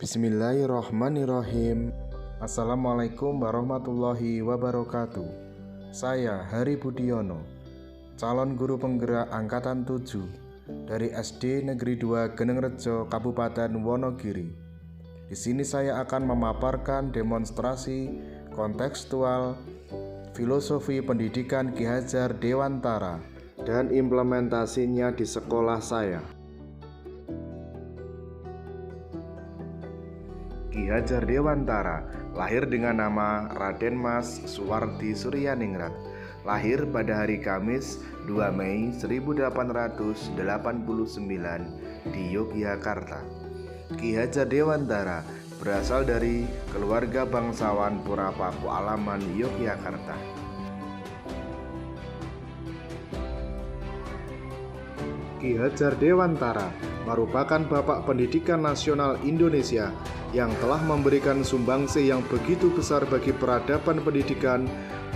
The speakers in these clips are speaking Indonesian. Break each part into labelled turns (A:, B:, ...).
A: Bismillahirrahmanirrahim. Assalamualaikum warahmatullahi wabarakatuh. Saya Hari Budiono, calon guru penggerak Angkatan 7 dari SD Negeri 2 Genengrejo, Kabupaten Wonogiri. Di sini saya akan memaparkan demonstrasi kontekstual filosofi pendidikan Ki Hajar Dewantara dan implementasinya di sekolah saya. Ki Hajar Dewantara lahir dengan nama Raden Mas Suwardi Suryaningrat. Lahir pada hari Kamis 2 Mei 1889 di Yogyakarta. Ki Hajar Dewantara berasal dari keluarga bangsawan Purapaku Alaman, Yogyakarta. Ki Hajar Dewantara merupakan Bapak Pendidikan Nasional Indonesia yang telah memberikan sumbangsi yang begitu besar bagi peradaban pendidikan,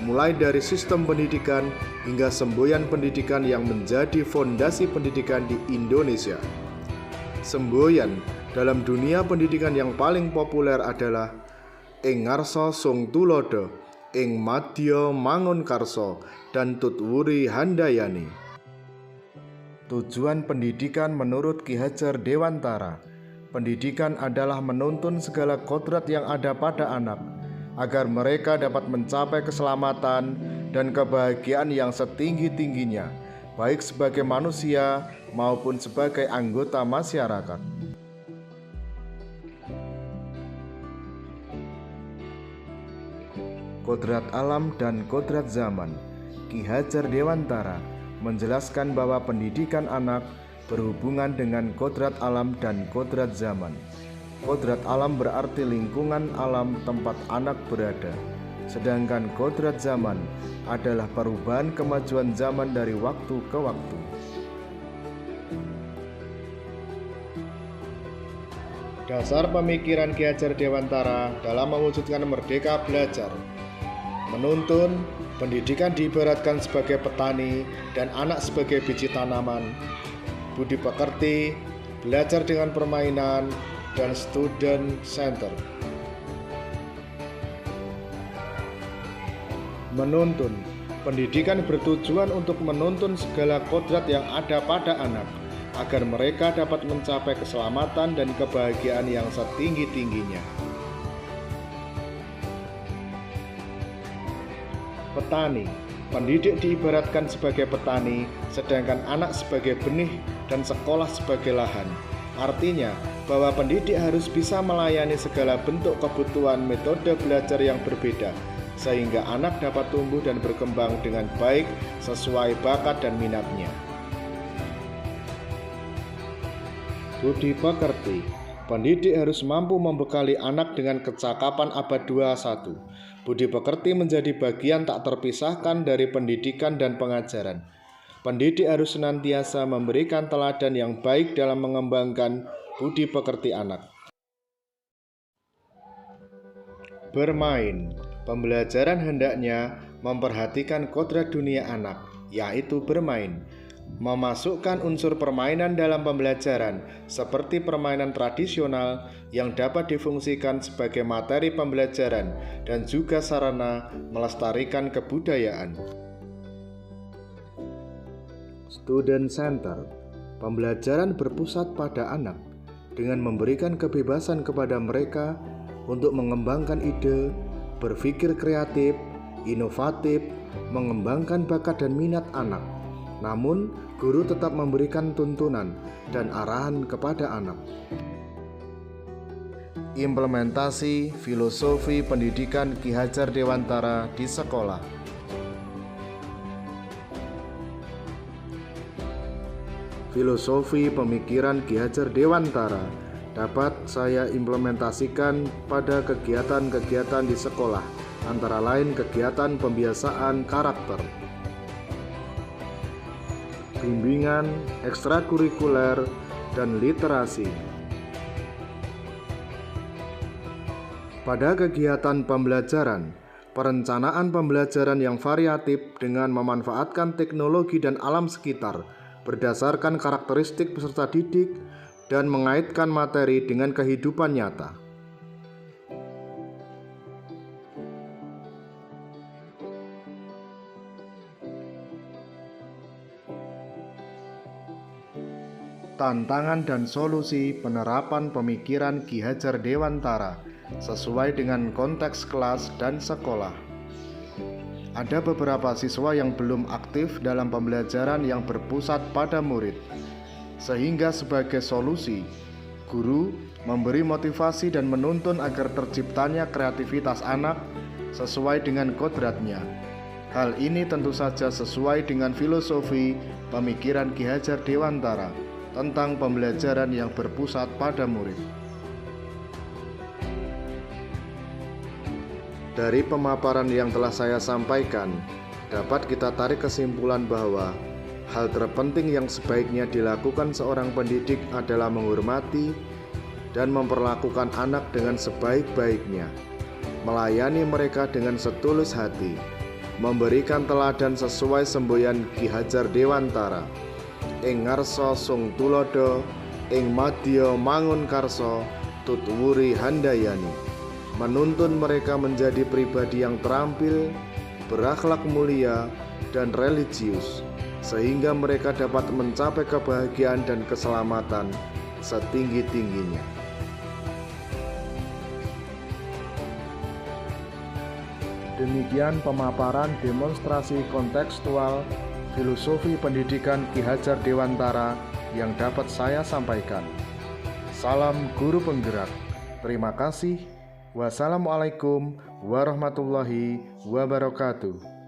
A: mulai dari sistem pendidikan hingga semboyan pendidikan yang menjadi fondasi pendidikan di Indonesia. Semboyan dalam dunia pendidikan yang paling populer adalah Ing ngarsa sung tulodo, ing madya mangun karso, dan tutwuri handayani. Tujuan pendidikan menurut Ki Hajar Dewantara, pendidikan adalah menuntun segala kodrat yang ada pada anak, agar mereka dapat mencapai keselamatan dan kebahagiaan yang setinggi-tingginya, baik sebagai manusia maupun sebagai anggota masyarakat. Kodrat alam dan kodrat zaman. Ki Hajar Dewantara menjelaskan bahwa pendidikan anak berhubungan dengan kodrat alam dan kodrat zaman. Kodrat alam berarti lingkungan alam tempat anak berada, sedangkan kodrat zaman adalah perubahan kemajuan zaman dari waktu ke waktu. Dasar pemikiran Ki Hajar Dewantara dalam mewujudkan merdeka belajar. Menuntun, pendidikan diibaratkan sebagai petani dan anak sebagai biji tanaman. Budi pekerti, belajar dengan permainan, dan student center. Menuntun, pendidikan bertujuan untuk menuntun segala kodrat yang ada pada anak, agar mereka dapat mencapai keselamatan dan kebahagiaan yang setinggi-tingginya. Petani, pendidik diibaratkan sebagai petani, sedangkan anak sebagai benih dan sekolah sebagai lahan. Artinya bahwa pendidik harus bisa melayani segala bentuk kebutuhan metode belajar yang berbeda, sehingga anak dapat tumbuh dan berkembang dengan baik sesuai bakat dan minatnya. Budi pekerti, pendidik harus mampu membekali anak dengan kecakapan abad 21. Budi pekerti menjadi bagian tak terpisahkan dari pendidikan dan pengajaran. Pendidik harus senantiasa memberikan teladan yang baik dalam mengembangkan budi pekerti anak. Bermain, pembelajaran hendaknya memperhatikan kodrat dunia anak, yaitu bermain. Memasukkan unsur permainan dalam pembelajaran seperti permainan tradisional yang dapat difungsikan sebagai materi pembelajaran dan juga sarana melestarikan kebudayaan. Student Center, pembelajaran berpusat pada anak dengan memberikan kebebasan kepada mereka untuk mengembangkan ide, berpikir kreatif, inovatif, mengembangkan bakat dan minat anak. Namun, guru tetap memberikan tuntunan dan arahan kepada anak. Implementasi filosofi pendidikan Ki Hajar Dewantara di sekolah. Filosofi pemikiran Ki Hajar Dewantara dapat saya implementasikan pada kegiatan-kegiatan di sekolah, antara lain kegiatan pembiasaan karakter, bimbingan ekstrakurikuler, dan literasi. Pada kegiatan pembelajaran, perencanaan pembelajaran yang variatif dengan memanfaatkan teknologi dan alam sekitar berdasarkan karakteristik peserta didik, dan mengaitkan materi dengan kehidupan nyata. Tantangan dan solusi penerapan pemikiran Ki Hajar Dewantara sesuai dengan konteks kelas dan sekolah. Ada beberapa siswa yang belum aktif dalam pembelajaran yang berpusat pada murid, sehingga sebagai solusi, guru memberi motivasi dan menuntun agar terciptanya kreativitas anak sesuai dengan kodratnya. Hal ini tentu saja sesuai dengan filosofi pemikiran Ki Hajar Dewantara tentang pembelajaran yang berpusat pada murid. Dari pemaparan yang telah saya sampaikan, dapat kita tarik kesimpulan bahwa hal terpenting yang sebaiknya dilakukan seorang pendidik adalah menghormati dan memperlakukan anak dengan sebaik-baiknya, melayani mereka dengan setulus hati, memberikan teladan sesuai semboyan Ki Hajar Dewantara, ing ngarsa sung tulodo, ing madya mangun karsa, tutuwuri handayani, menuntun mereka menjadi pribadi yang terampil, berakhlak mulia, dan religius, sehingga mereka dapat mencapai kebahagiaan dan keselamatan setinggi-tingginya. Demikian pemaparan demonstrasi kontekstual filosofi pendidikan Ki Hajar Dewantara yang dapat saya sampaikan. Salam guru penggerak. Terima kasih. Wassalamualaikum warahmatullahi wabarakatuh.